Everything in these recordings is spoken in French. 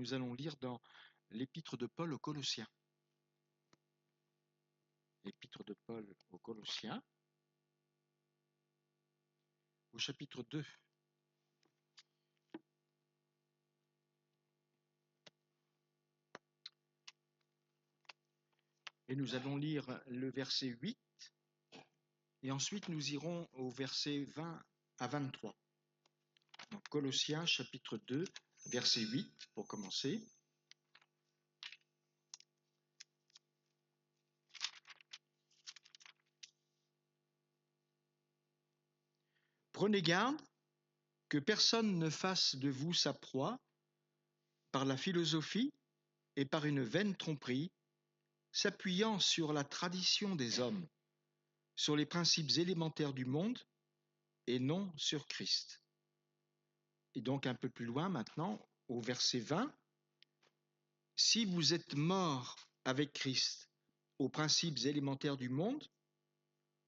nous allons lire dans l'épître de Paul aux Colossiens. L'épître de Paul aux Colossiens, au chapitre 2. Et nous allons lire le verset 8, et ensuite nous irons au verset 20 à 23. Donc, Colossiens chapitre 2, verset 8, pour commencer. Prenez garde que personne ne fasse de vous sa proie par la philosophie et par une vaine tromperie, s'appuyant sur la tradition des hommes, sur les principes élémentaires du monde et non sur Christ. Et donc un peu plus loin maintenant, au verset 20, « Si vous êtes morts avec Christ aux principes élémentaires du monde,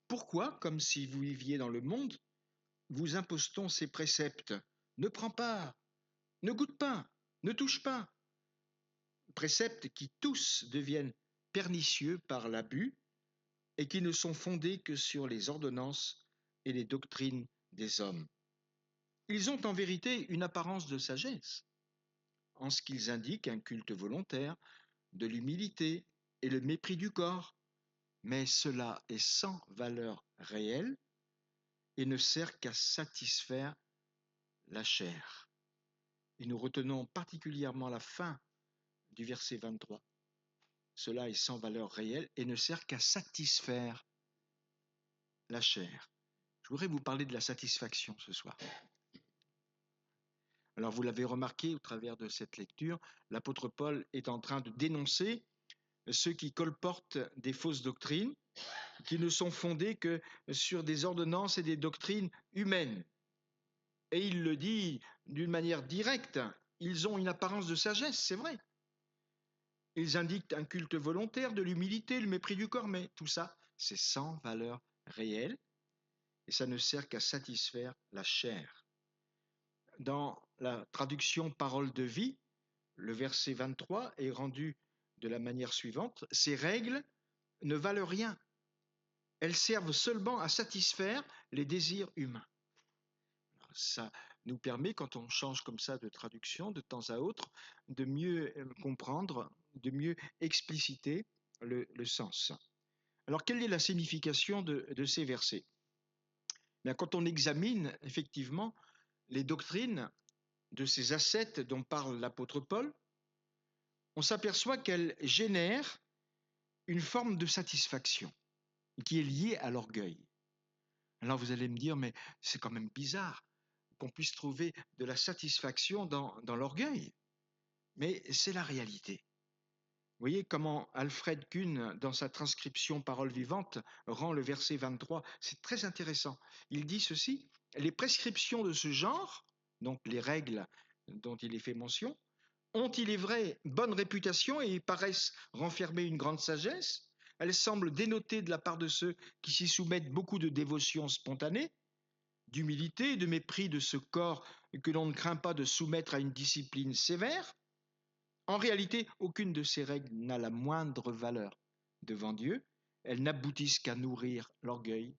pourquoi, comme si vous viviez dans le monde, vous impose-t-on ces préceptes ? Ne prends pas, ne goûte pas, ne touche pas. » Préceptes qui tous deviennent pernicieux par l'abus et qui ne sont fondés que sur les ordonnances et les doctrines des hommes. Ils ont en vérité une apparence de sagesse, en ce qu'ils indiquent un culte volontaire, de l'humilité et le mépris du corps, mais cela est sans valeur réelle et ne sert qu'à satisfaire la chair. Et nous retenons particulièrement la fin du verset 23. Cela est sans valeur réelle et ne sert qu'à satisfaire la chair. Je voudrais vous parler de la satisfaction ce soir. Alors vous l'avez remarqué au travers de cette lecture, l'apôtre Paul est en train de dénoncer ceux qui colportent des fausses doctrines, qui ne sont fondées que sur des ordonnances et des doctrines humaines. Et il le dit d'une manière directe, ils ont une apparence de sagesse, c'est vrai. Ils indiquent un culte volontaire, de l'humilité, le mépris du corps, mais tout ça, c'est sans valeur réelle et ça ne sert qu'à satisfaire la chair. Dans la traduction Parole de vie, le verset 23 est rendu de la manière suivante. Ces règles ne valent rien. Elles servent seulement à satisfaire les désirs humains. Alors, ça nous permet, quand on change comme ça de traduction de temps à autre, de mieux comprendre, de mieux expliciter le sens. Alors, quelle est la signification de ces versets ? Bien, quand on examine effectivement les doctrines de ces ascètes dont parle l'apôtre Paul, on s'aperçoit qu'elles génèrent une forme de satisfaction qui est liée à l'orgueil. Alors vous allez me dire, mais c'est quand même bizarre qu'on puisse trouver de la satisfaction dans l'orgueil. Mais c'est la réalité. Vous voyez comment Alfred Kuhn, dans sa transcription Parole vivante, rend le verset 23. C'est très intéressant. Il dit ceci, « Les prescriptions de ce genre, donc les règles dont il est fait mention, ont, il est vrai, bonne réputation et paraissent renfermer une grande sagesse. Elles semblent dénoter de la part de ceux qui s'y soumettent beaucoup de dévotion spontanée, d'humilité et de mépris de ce corps que l'on ne craint pas de soumettre à une discipline sévère. En réalité, aucune de ces règles n'a la moindre valeur devant Dieu. Elles n'aboutissent qu'à nourrir l'orgueil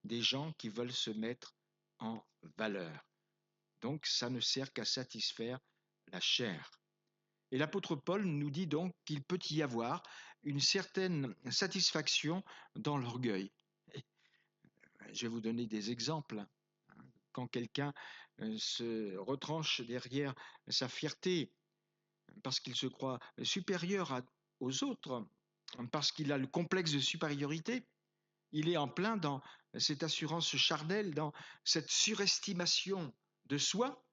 des gens qui veulent se mettre en valeur. Donc, ça ne sert qu'à satisfaire la chair. Et l'apôtre Paul nous dit donc qu'il peut y avoir une certaine satisfaction dans l'orgueil. Je vais vous donner des exemples. Quand quelqu'un se retranche derrière sa fierté, parce qu'il se croit supérieur aux autres, parce qu'il a le complexe de supériorité, il est en plein dans cette assurance charnelle, dans cette surestimation de soi,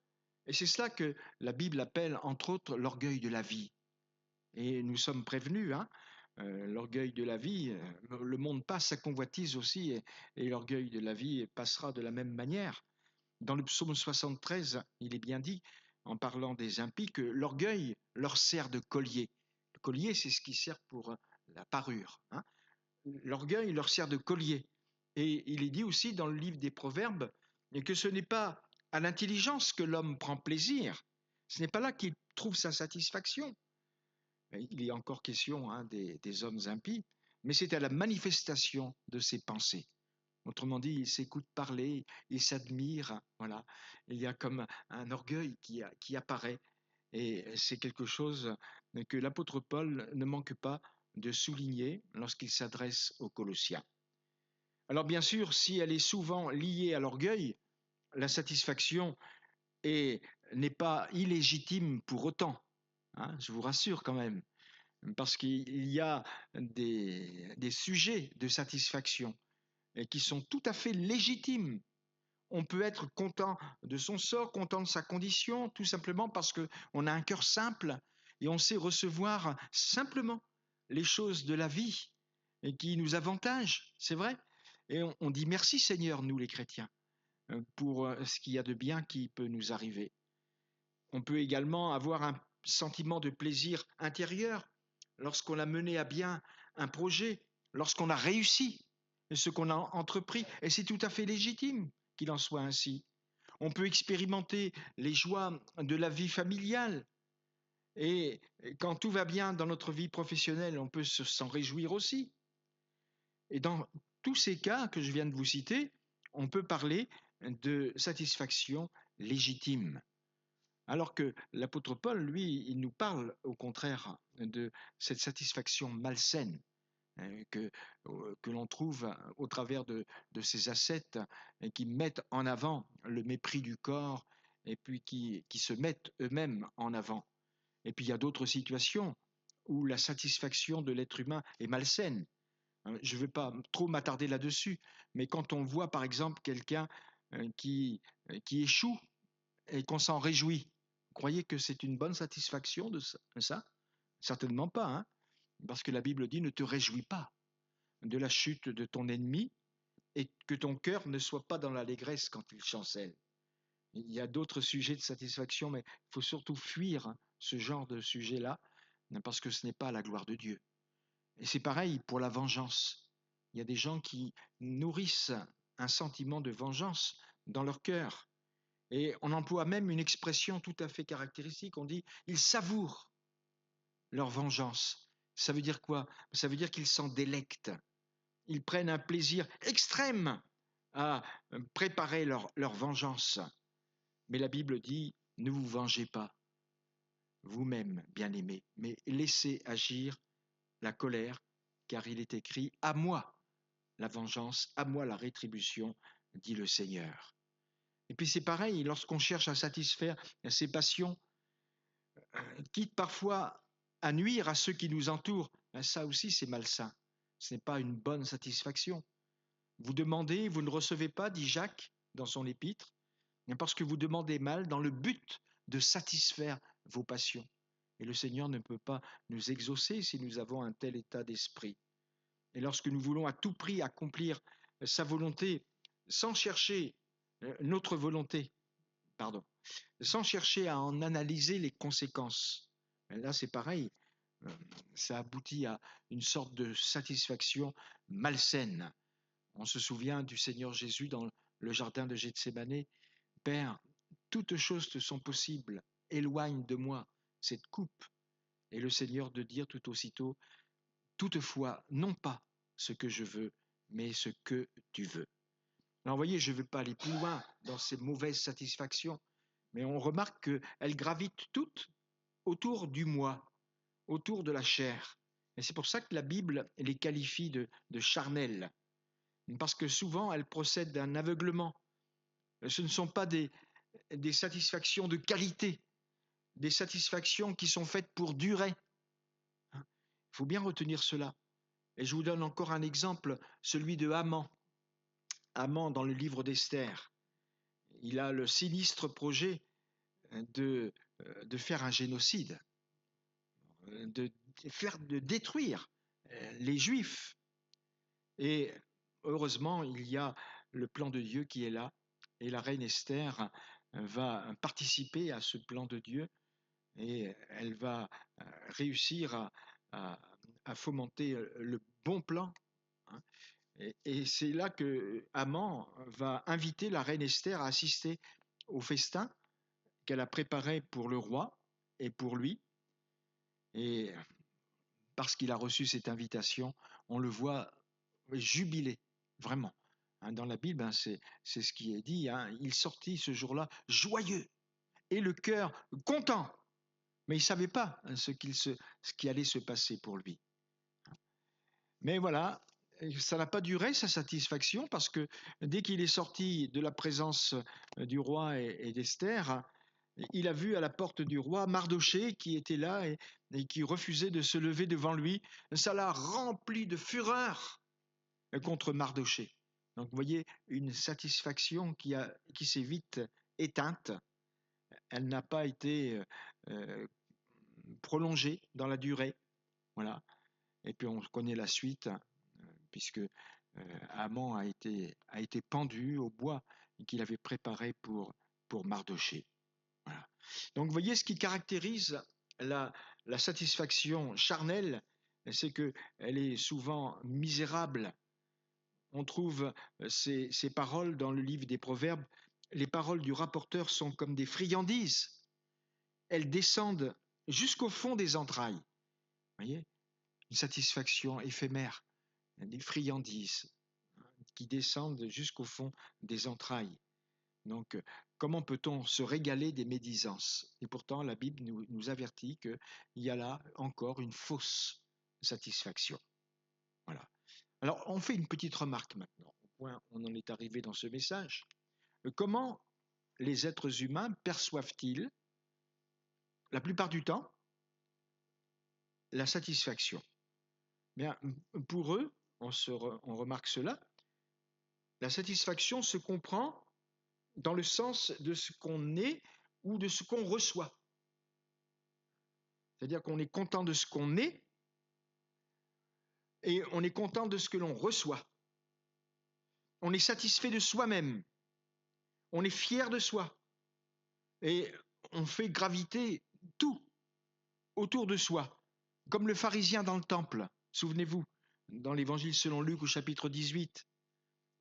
et c'est cela que la Bible appelle entre autres l'orgueil de la vie. Et nous sommes prévenus, l'orgueil de la vie, le monde passe, sa convoitise aussi, et l'orgueil de la vie passera de la même manière. Dans le psaume 73, il est bien dit, en parlant des impies, que l'orgueil leur sert de collier. Le collier, c'est ce qui sert pour la parure. L'orgueil leur sert de collier. Et il est dit aussi dans le livre des Proverbes que ce n'est pas à l'intelligence que l'homme prend plaisir. Ce n'est pas là qu'il trouve sa satisfaction. Il est encore question des hommes impies, mais c'est à la manifestation de ses pensées. Autrement dit, il s'écoute parler, il s'admire, voilà. Il y a comme un orgueil qui apparaît, et c'est quelque chose que l'apôtre Paul ne manque pas de souligner lorsqu'il s'adresse aux Colossiens. Alors bien sûr, si elle est souvent liée à l'orgueil, la satisfaction n'est pas illégitime pour autant. Je vous rassure quand même, parce qu'il y a des sujets de satisfaction qui sont tout à fait légitimes. On peut être content de son sort, content de sa condition, tout simplement parce qu'on a un cœur simple et on sait recevoir simplement les choses de la vie et qui nous avantagent, c'est vrai. Et on dit merci Seigneur, nous les chrétiens, pour ce qu'il y a de bien qui peut nous arriver. On peut également avoir un sentiment de plaisir intérieur lorsqu'on a mené à bien un projet, lorsqu'on a réussi ce qu'on a entrepris, et c'est tout à fait légitime qu'il en soit ainsi. On peut expérimenter les joies de la vie familiale, et quand tout va bien dans notre vie professionnelle, on peut s'en réjouir aussi. Et dans tous ces cas que je viens de vous citer, on peut parler de satisfaction légitime. Alors que l'apôtre Paul, lui, il nous parle au contraire de cette satisfaction malsaine que l'on trouve au travers de ces ascètes qui mettent en avant le mépris du corps et puis qui se mettent eux-mêmes en avant. Et puis il y a d'autres situations où la satisfaction de l'être humain est malsaine. Je ne vais pas trop m'attarder là-dessus, mais quand on voit par exemple quelqu'un qui échoue et qu'on s'en réjouit, vous croyez que c'est une bonne satisfaction de ça? Certainement pas, hein, parce que la Bible dit ne te réjouis pas de la chute de ton ennemi et que ton cœur ne soit pas dans l'allégresse quand il chancelle. Il y a d'autres sujets de satisfaction, mais il faut surtout fuir ce genre de sujet-là, parce que ce n'est pas la gloire de Dieu. Et c'est pareil pour la vengeance. Il y a des gens qui nourrissent un sentiment de vengeance dans leur cœur. Et on emploie même une expression tout à fait caractéristique. On dit ils savourent leur vengeance. Ça veut dire quoi? Ça veut dire qu'ils s'en délectent. Ils prennent un plaisir extrême à préparer leur vengeance. Mais la Bible dit ne vous vengez pas vous-même, bien-aimés, mais laissez agir la colère, car il est écrit à moi la vengeance, à moi la rétribution, dit le Seigneur. Et puis c'est pareil, lorsqu'on cherche à satisfaire ses passions, quitte parfois à nuire à ceux qui nous entourent, ça aussi c'est malsain. Ce n'est pas une bonne satisfaction. Vous demandez, vous ne recevez pas, dit Jacques dans son épître, parce que vous demandez mal dans le but de satisfaire vos passions. Et le Seigneur ne peut pas nous exaucer si nous avons un tel état d'esprit. Et lorsque nous voulons à tout prix accomplir sa volonté sans chercher notre volonté, pardon, sans chercher à en analyser les conséquences. Là, c'est pareil, ça aboutit à une sorte de satisfaction malsaine. On se souvient du Seigneur Jésus dans le jardin de Gethsémanée. Père, toutes choses te sont possibles, éloigne de moi cette coupe. Et le Seigneur de dire tout aussitôt, toutefois, non pas ce que je veux, mais ce que tu veux. Alors, vous voyez, je ne veux pas aller plus loin dans ces mauvaises satisfactions, mais on remarque qu'elles gravitent toutes autour du moi, autour de la chair. Et c'est pour ça que la Bible les qualifie de charnelles, parce que souvent elles procèdent d'un aveuglement. Ce ne sont pas des satisfactions de qualité, des satisfactions qui sont faites pour durer. Il faut bien retenir cela. Et je vous donne encore un exemple, celui de Haman. Haman dans le livre d'Esther. Il a le sinistre projet de faire un génocide, de détruire les Juifs. Et heureusement, il y a le plan de Dieu qui est là, et la reine Esther va participer à ce plan de Dieu, et elle va réussir à fomenter le bon plan. Hein. Et c'est là que Haman va inviter la reine Esther à assister au festin qu'elle a préparé pour le roi. est pour lui. Et parce qu'il a reçu cette invitation, on le voit jubiler, vraiment. Dans la Bible, c'est ce qui est dit. Il sortit ce jour-là joyeux et le cœur content. Mais il ne savait pas ce qui allait se passer pour lui. Mais voilà, ça n'a pas duré sa satisfaction parce que dès qu'il est sorti de la présence du roi et d'Esther, il a vu à la porte du roi Mardochée qui était là et qui refusait de se lever devant lui. Ça l'a rempli de fureur contre Mardochée. Donc vous voyez, une satisfaction qui s'est vite éteinte. Elle n'a pas été prolongée dans la durée. Voilà. Et puis on connaît la suite, puisque Haman a été pendu au bois qu'il avait préparé pour Mardochée. Voilà. Donc vous voyez, ce qui caractérise la satisfaction charnelle, c'est qu'elle est souvent misérable. On trouve ces paroles dans le livre des Proverbes. Les paroles du rapporteur sont comme des friandises. Elles descendent jusqu'au fond des entrailles. Vous voyez, une satisfaction éphémère, des friandises qui descendent jusqu'au fond des entrailles. Donc, comment peut-on se régaler des médisances? Et pourtant, la Bible nous avertit qu'il y a là encore une fausse satisfaction. Voilà. Alors, on fait une petite remarque maintenant, au point où on en est arrivé dans ce message. Comment les êtres humains perçoivent-ils, la plupart du temps, la satisfaction? Bien, pour eux, on remarque cela, la satisfaction se comprend dans le sens de ce qu'on est ou de ce qu'on reçoit. C'est-à-dire qu'on est content de ce qu'on est et on est content de ce que l'on reçoit. On est satisfait de soi-même. On est fier de soi. Et on fait graviter tout autour de soi, comme le pharisien dans le temple. Souvenez-vous, dans l'évangile selon Luc au chapitre 18,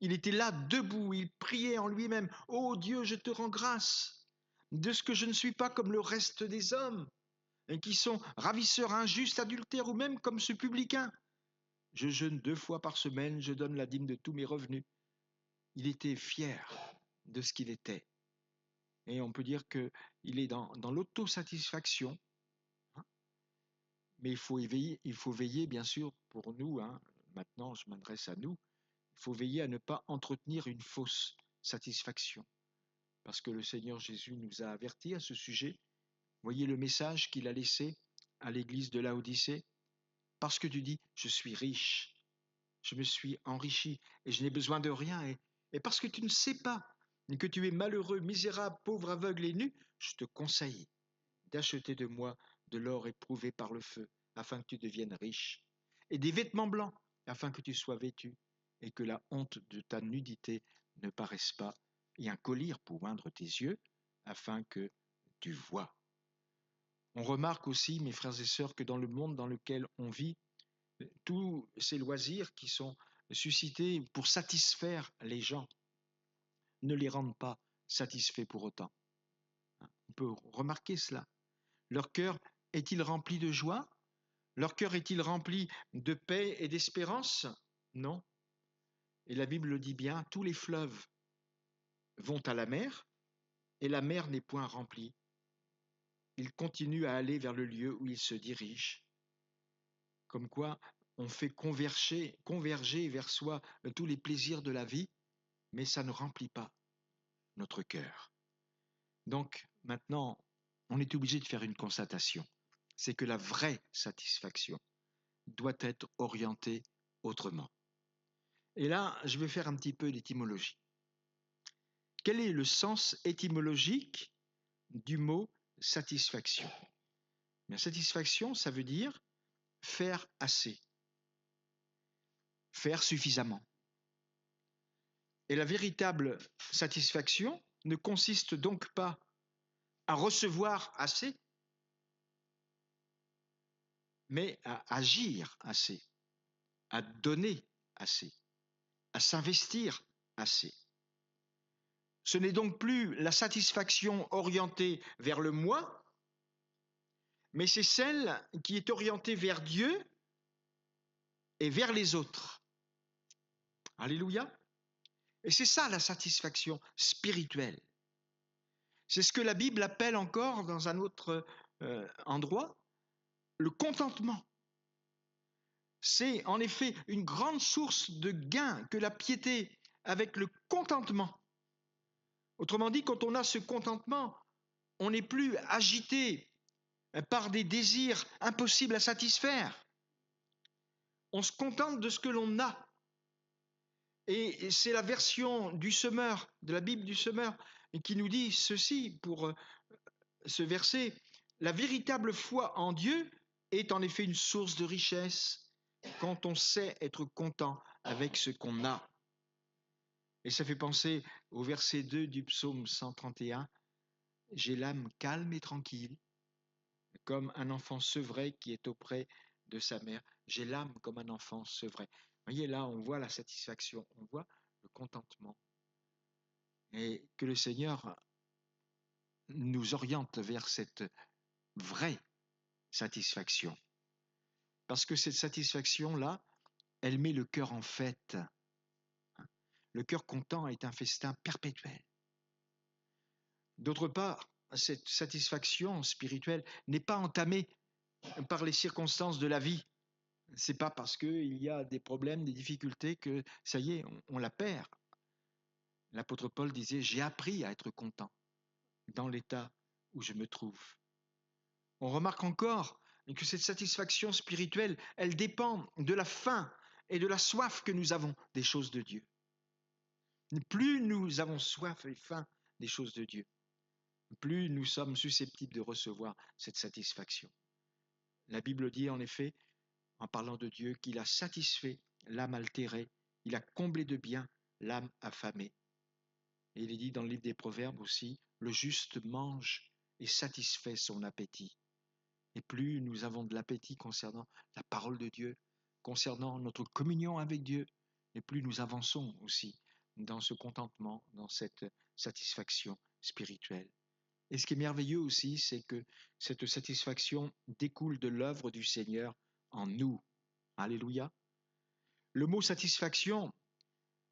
il était là, debout, il priait en lui-même. « Oh Dieu, je te rends grâce de ce que je ne suis pas comme le reste des hommes, qui sont ravisseurs injustes, adultères ou même comme ce publicain. Je jeûne 2 fois par semaine, je donne la dîme de tous mes revenus. » Il était fier de ce qu'il était. Et on peut dire qu'il est dans l'autosatisfaction. Mais il faut veiller, bien sûr, pour nous, maintenant je m'adresse à nous, il faut veiller à ne pas entretenir une fausse satisfaction. Parce que le Seigneur Jésus nous a avertis à ce sujet. Voyez le message qu'il a laissé à l'église de Laodicée. Parce que tu dis, je suis riche, je me suis enrichi et je n'ai besoin de rien. Et parce que tu ne sais pas que tu es malheureux, misérable, pauvre, aveugle et nu, je te conseille d'acheter de moi de l'or éprouvé par le feu, afin que tu deviennes riche, et des vêtements blancs, afin que tu sois vêtu, et que la honte de ta nudité ne paraisse pas, et un collier pour oindre tes yeux, afin que tu vois. On remarque aussi, mes frères et sœurs, que dans le monde dans lequel on vit, tous ces loisirs qui sont suscités pour satisfaire les gens ne les rendent pas satisfaits pour autant. On peut remarquer cela. Leur cœur est-il rempli de joie? Leur cœur est-il rempli de paix et d'espérance? Non. Et la Bible le dit bien, tous les fleuves vont à la mer et la mer n'est point remplie. Ils continuent à aller vers le lieu où ils se dirigent. Comme quoi, on fait converger vers soi tous les plaisirs de la vie, mais ça ne remplit pas notre cœur. Donc, maintenant, on est obligé de faire une constatation. C'est que la vraie satisfaction doit être orientée autrement. Et là, je vais faire un petit peu d'étymologie. Quel est le sens étymologique du mot satisfaction? Bien, satisfaction, ça veut dire faire assez, faire suffisamment. Et la véritable satisfaction ne consiste donc pas à recevoir assez, mais à agir assez, à donner assez, à s'investir assez. Ce n'est donc plus la satisfaction orientée vers le moi, mais c'est celle qui est orientée vers Dieu et vers les autres. Alléluia. Et c'est ça la satisfaction spirituelle. C'est ce que la Bible appelle encore dans un autre endroit le contentement. C'est en effet une grande source de gain que la piété avec le contentement. Autrement dit, quand on a ce contentement, on n'est plus agité par des désirs impossibles à satisfaire. On se contente de ce que l'on a. Et c'est la version du semeur, de la Bible du semeur, qui nous dit ceci pour ce verset. La véritable foi en Dieu est en effet une source de richesse quand on sait être content avec ce qu'on a. Et ça fait penser au verset 2 du psaume 131. J'ai l'âme calme et tranquille, comme un enfant sevré qui est auprès de sa mère. J'ai l'âme comme un enfant sevré. Vous voyez, là, on voit la satisfaction, on voit le contentement. Et que le Seigneur nous oriente vers cette vraie satisfaction. Parce que cette satisfaction-là, elle met le cœur en fête. Le cœur content est un festin perpétuel. D'autre part, cette satisfaction spirituelle n'est pas entamée par les circonstances de la vie. C'est pas parce qu'il y a des problèmes, des difficultés que ça y est, on la perd. L'apôtre Paul disait, j'ai appris à être content dans l'état où je me trouve. On remarque encore que cette satisfaction spirituelle, elle dépend de la faim et de la soif que nous avons des choses de Dieu. Plus nous avons soif et faim des choses de Dieu, plus nous sommes susceptibles de recevoir cette satisfaction. La Bible dit en effet, en parlant de Dieu, qu'il a satisfait l'âme altérée, il a comblé de bien l'âme affamée. Et il est dit dans le livre des Proverbes aussi, le juste mange et satisfait son appétit. Et plus nous avons de l'appétit concernant la parole de Dieu, concernant notre communion avec Dieu, et plus nous avançons aussi dans ce contentement, dans cette satisfaction spirituelle. Et ce qui est merveilleux aussi, c'est que cette satisfaction découle de l'œuvre du Seigneur en nous. Alléluia. Le mot satisfaction,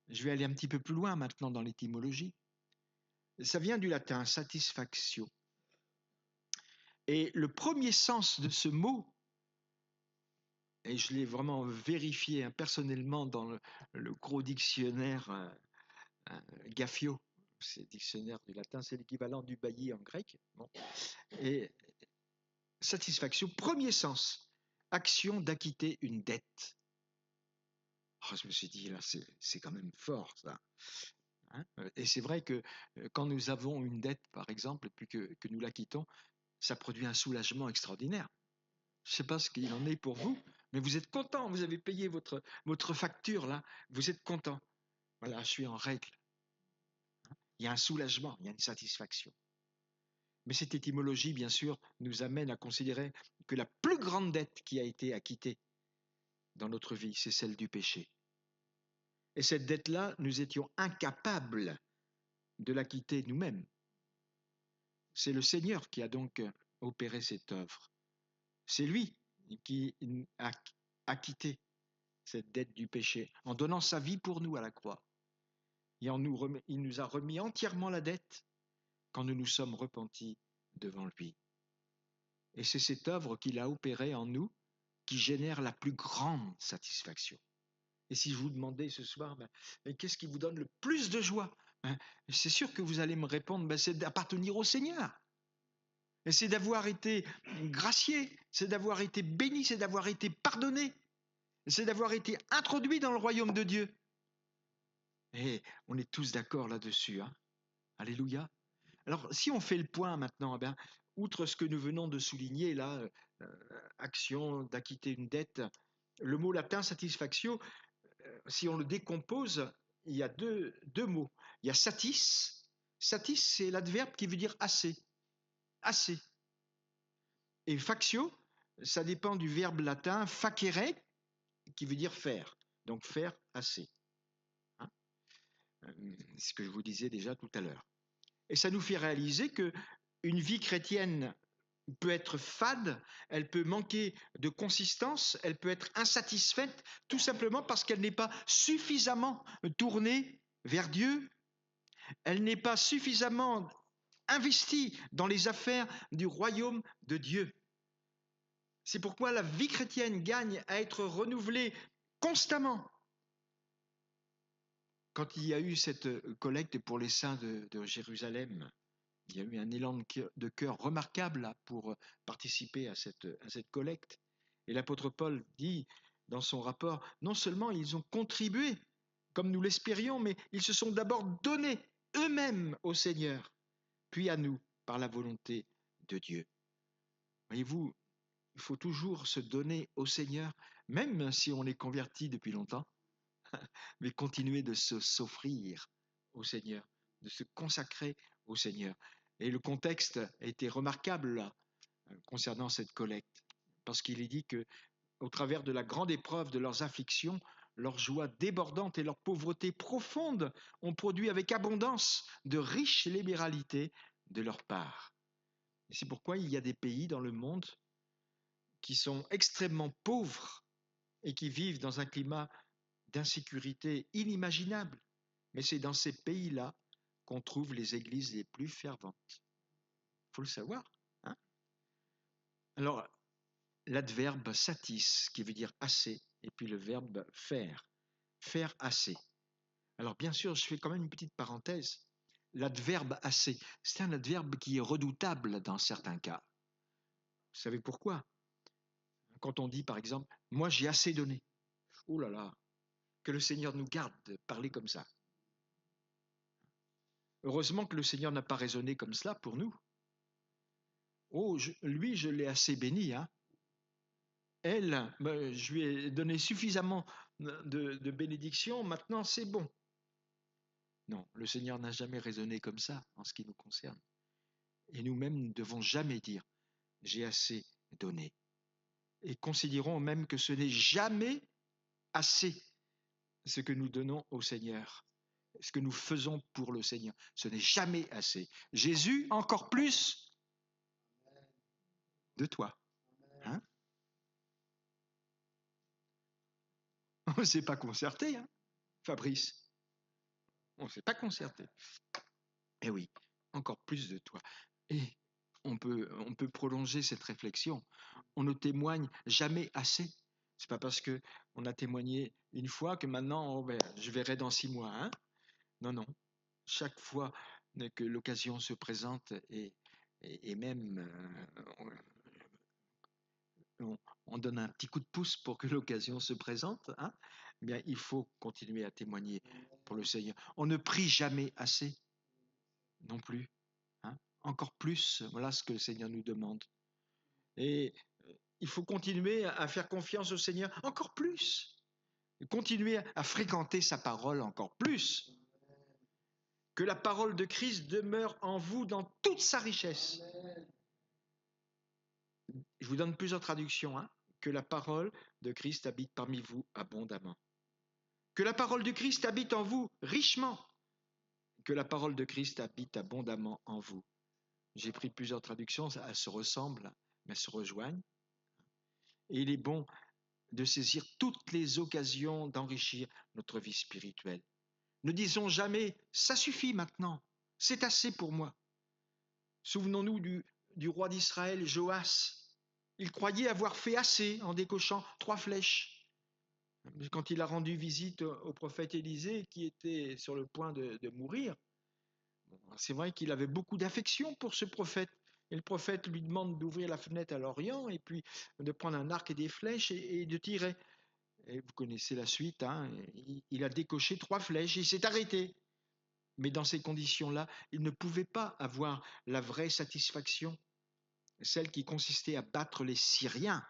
je vais aller un petit peu plus loin maintenant dans l'étymologie, ça vient du latin satisfactio. Et le premier sens de ce mot, et je l'ai vraiment vérifié personnellement dans le gros dictionnaire Gaffio, c'est dictionnaire du latin, c'est l'équivalent du bailli en grec. Bon. Et satisfaction, premier sens, action d'acquitter une dette. Oh, je me suis dit, là, c'est quand même fort, ça. Hein, et c'est vrai que quand nous avons une dette, par exemple, et puis que nous l'acquittons, ça produit un soulagement extraordinaire. Je ne sais pas ce qu'il en est pour vous, mais vous êtes content, vous avez payé votre facture, là, vous êtes content. Voilà, je suis en règle. Il y a un soulagement, il y a une satisfaction. Mais cette étymologie, bien sûr, nous amène à considérer que la plus grande dette qui a été acquittée dans notre vie, c'est celle du péché. Et cette dette-là, nous étions incapables de l'acquitter nous-mêmes. C'est le Seigneur qui a donc opéré cette œuvre. C'est lui qui a acquitté cette dette du péché en donnant sa vie pour nous à la croix. Et il nous a remis entièrement la dette quand nous nous sommes repentis devant lui. Et c'est cette œuvre qu'il a opérée en nous qui génère la plus grande satisfaction. Et si je vous demandais ce soir, mais qu'est-ce qui vous donne le plus de joie? C'est sûr que vous allez me répondre, c'est d'appartenir au Seigneur. Et c'est d'avoir été gracié, c'est d'avoir été béni, c'est d'avoir été pardonné, c'est d'avoir été introduit dans le royaume de Dieu. Et on est tous d'accord là-dessus. Hein. Alléluia. Alors, si on fait le point maintenant, outre ce que nous venons de souligner, là, action d'acquitter une dette, le mot latin satisfactio, si on le décompose, il y a deux mots. Il y a satis. Satis, c'est l'adverbe qui veut dire assez. Assez. Et factio, ça dépend du verbe latin facere, qui veut dire faire. Donc faire assez. Hein, ce que je vous disais déjà tout à l'heure. Et ça nous fait réaliser que une vie chrétienne peut être fade, elle peut manquer de consistance, elle peut être insatisfaite, tout simplement parce qu'elle n'est pas suffisamment tournée vers Dieu, elle n'est pas suffisamment investie dans les affaires du royaume de Dieu. C'est pourquoi la vie chrétienne gagne à être renouvelée constamment. Quand il y a eu cette collecte pour les saints de Jérusalem, il y a eu un élan de cœur remarquable pour participer à cette collecte. Et l'apôtre Paul dit dans son rapport, non seulement ils ont contribué, comme nous l'espérions, mais ils se sont d'abord donnés eux-mêmes au Seigneur, puis à nous, par la volonté de Dieu. Voyez-vous, il faut toujours se donner au Seigneur, même si on est converti depuis longtemps, mais continuer de s'offrir au Seigneur, de se consacrer au Seigneur. Et le contexte a été remarquable là, concernant cette collecte, parce qu'il est dit que, au travers de la grande épreuve de leurs afflictions, leur joie débordante et leur pauvreté profonde ont produit avec abondance de riches libéralités de leur part. Et c'est pourquoi il y a des pays dans le monde qui sont extrêmement pauvres et qui vivent dans un climat d'insécurité inimaginable. Mais c'est dans ces pays-là qu'on trouve les églises les plus ferventes. Il faut le savoir. Hein. Alors, l'adverbe satis, qui veut dire assez, et puis le verbe faire assez. Alors, bien sûr, je fais quand même une petite parenthèse. L'adverbe assez, c'est un adverbe qui est redoutable dans certains cas. Vous savez pourquoi? Quand on dit, par exemple, moi j'ai assez donné. Oh là là, que le Seigneur nous garde de parler comme ça. Heureusement que le Seigneur n'a pas raisonné comme cela pour nous. Oh, lui, je l'ai assez béni. Hein. Elle, je lui ai donné suffisamment de bénédictions, maintenant c'est bon. Non, le Seigneur n'a jamais raisonné comme ça en ce qui nous concerne. Et nous-mêmes ne devons jamais dire « j'ai assez donné ». Et considérons même que ce n'est jamais assez ce que nous donnons au Seigneur, ce que nous faisons pour le Seigneur. Ce n'est jamais assez. Jésus, encore plus de toi. Hein? On ne s'est pas concerté, hein, Fabrice. On ne s'est pas concerté. Eh oui, encore plus de toi. Et on peut prolonger cette réflexion. On ne témoigne jamais assez. C'est pas parce que on a témoigné une fois que maintenant oh ben, je verrai dans 6 mois. Hein. Non, non. Chaque fois que l'occasion se présente et même on donne un petit coup de pouce pour que l'occasion se présente, hein, eh bien, il faut continuer à témoigner pour le Seigneur. On ne prie jamais assez non plus. Hein. Encore plus, voilà ce que le Seigneur nous demande. Et il faut continuer à faire confiance au Seigneur encore plus. Continuer à fréquenter sa parole encore plus. Que la parole de Christ demeure en vous dans toute sa richesse. Je vous donne plusieurs traductions. Hein. Que la parole de Christ habite parmi vous abondamment. Que la parole du Christ habite en vous richement. Que la parole de Christ habite abondamment en vous. J'ai pris plusieurs traductions, elles se ressemblent, mais elles se rejoignent. Et il est bon de saisir toutes les occasions d'enrichir notre vie spirituelle. Ne disons jamais « ça suffit maintenant, c'est assez pour moi ». Souvenons-nous du roi d'Israël, Joas. Il croyait avoir fait assez en décochant 3 flèches. Quand il a rendu visite au prophète Élisée, qui était sur le point de mourir, c'est vrai qu'il avait beaucoup d'affection pour ce prophète. Et le prophète lui demande d'ouvrir la fenêtre à l'Orient et puis de prendre un arc et des flèches et de tirer. Et vous connaissez la suite, hein, il a décoché 3 flèches, il s'est arrêté. Mais dans ces conditions-là, il ne pouvait pas avoir la vraie satisfaction, celle qui consistait à battre les Syriens.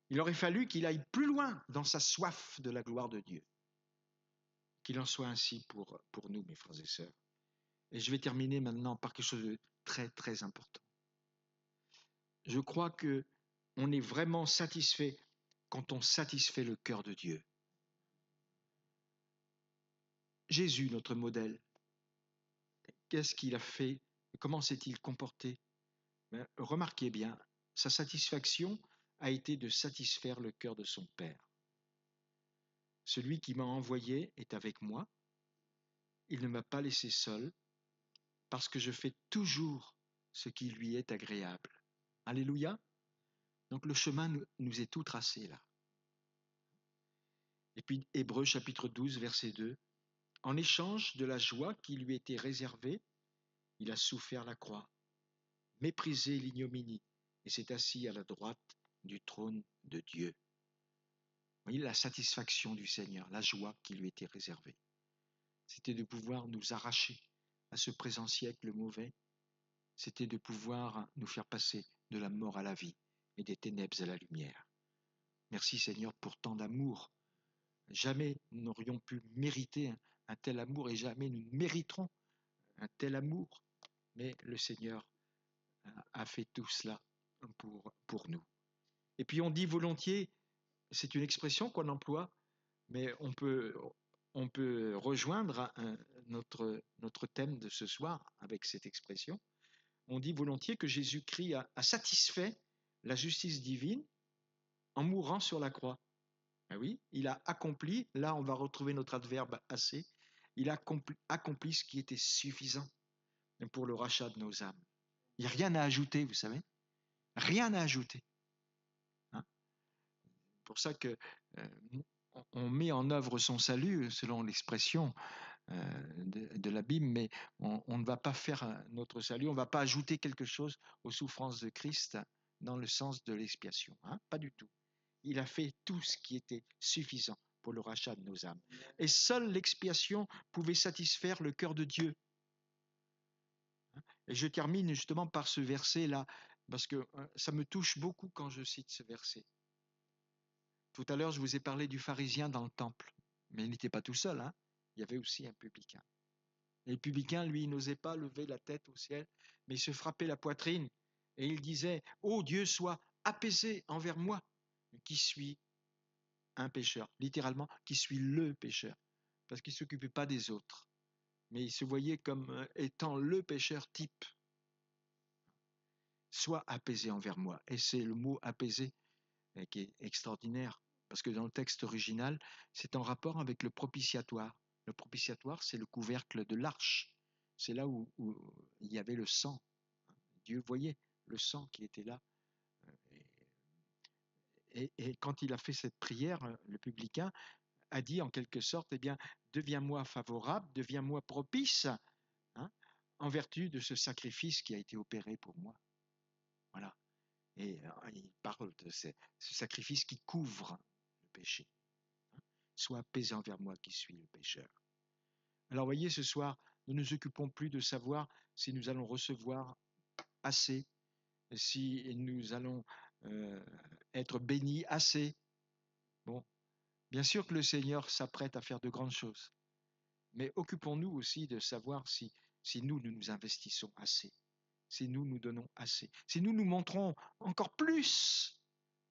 Il aurait fallu qu'il aille plus loin dans sa soif de la gloire de Dieu. Qu'il en soit ainsi pour nous, mes frères et sœurs. Et je vais terminer maintenant par quelque chose de très, très important. Je crois qu'on est vraiment satisfait quand on satisfait le cœur de Dieu. Jésus, notre modèle, qu'est-ce qu'il a fait? Comment s'est-il comporté? Mais remarquez bien, sa satisfaction a été de satisfaire le cœur de son Père. Celui qui m'a envoyé est avec moi. Il ne m'a pas laissé seul parce que je fais toujours ce qui lui est agréable. Alléluia. Donc le chemin nous est tout tracé là. Et puis Hébreux chapitre 12, verset 2. En échange de la joie qui lui était réservée, il a souffert la croix, méprisé l'ignominie et s'est assis à la droite du trône de Dieu. Vous voyez la satisfaction du Seigneur, la joie qui lui était réservée. C'était de pouvoir nous arracher à ce présent siècle mauvais. C'était de pouvoir nous faire passer de la mort à la vie et des ténèbres à la lumière. Merci Seigneur pour tant d'amour. Jamais nous n'aurions pu mériter un tel amour et jamais nous mériterons un tel amour. Mais le Seigneur a fait tout cela pour nous. Et puis on dit volontiers, c'est une expression qu'on emploie, mais on peut rejoindre notre thème de ce soir avec cette expression. On dit volontiers que Jésus-Christ a satisfait la justice divine en mourant sur la croix. Ben oui, il a accompli, là on va retrouver notre adverbe assez, il a accompli ce qui était suffisant pour le rachat de nos âmes. Il n'y a rien à ajouter, vous savez. Rien à ajouter. Hein? C'est pour ça que on met en œuvre son salut, selon l'expression de la Bible, mais on ne va pas faire notre salut, on ne va pas ajouter quelque chose aux souffrances de Christ dans le sens de l'expiation. Hein? Pas du tout. Il a fait tout ce qui était suffisant pour le rachat de nos âmes. Et seule l'expiation pouvait satisfaire le cœur de Dieu. Et je termine justement par ce verset-là, parce que ça me touche beaucoup quand je cite ce verset. Tout à l'heure, je vous ai parlé du pharisien dans le temple, mais il n'était pas tout seul, hein. Il y avait aussi un publicain. Et le publicain, lui, il n'osait pas lever la tête au ciel, mais il se frappait la poitrine et il disait « Oh Dieu, sois apaisé envers moi, qui suis un pécheur », littéralement, qui suis le pécheur, parce qu'il ne s'occupait pas des autres, mais il se voyait comme étant le pécheur type. Sois apaisé envers moi. Et c'est le mot apaisé qui est extraordinaire, parce que dans le texte original, c'est en rapport avec le propitiatoire. Le propitiatoire, c'est le couvercle de l'arche. C'est là où il y avait le sang. Dieu voyait le sang qui était là. Et quand il a fait cette prière, le publicain a dit en quelque sorte, eh bien, deviens-moi favorable, deviens-moi propice, hein, en vertu de ce sacrifice qui a été opéré pour moi. Voilà. Et il parle de ce sacrifice qui couvre le péché. Sois apaisé envers moi qui suis le pécheur. Alors voyez, ce soir, nous ne nous occupons plus de savoir si nous allons recevoir assez, si nous allons être bénis assez. Bon, bien sûr que le Seigneur s'apprête à faire de grandes choses, mais occupons-nous aussi de savoir si nous nous investissons assez, si nous nous donnons assez, si nous nous montrons encore plus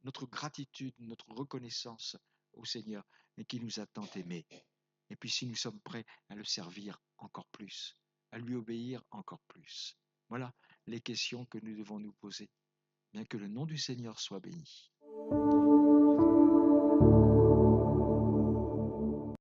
notre gratitude, notre reconnaissance au Seigneur et qui nous a tant aimés. Et puis si nous sommes prêts à le servir encore plus, à lui obéir encore plus. Voilà les questions que nous devons nous poser. Bien que le nom du Seigneur soit béni.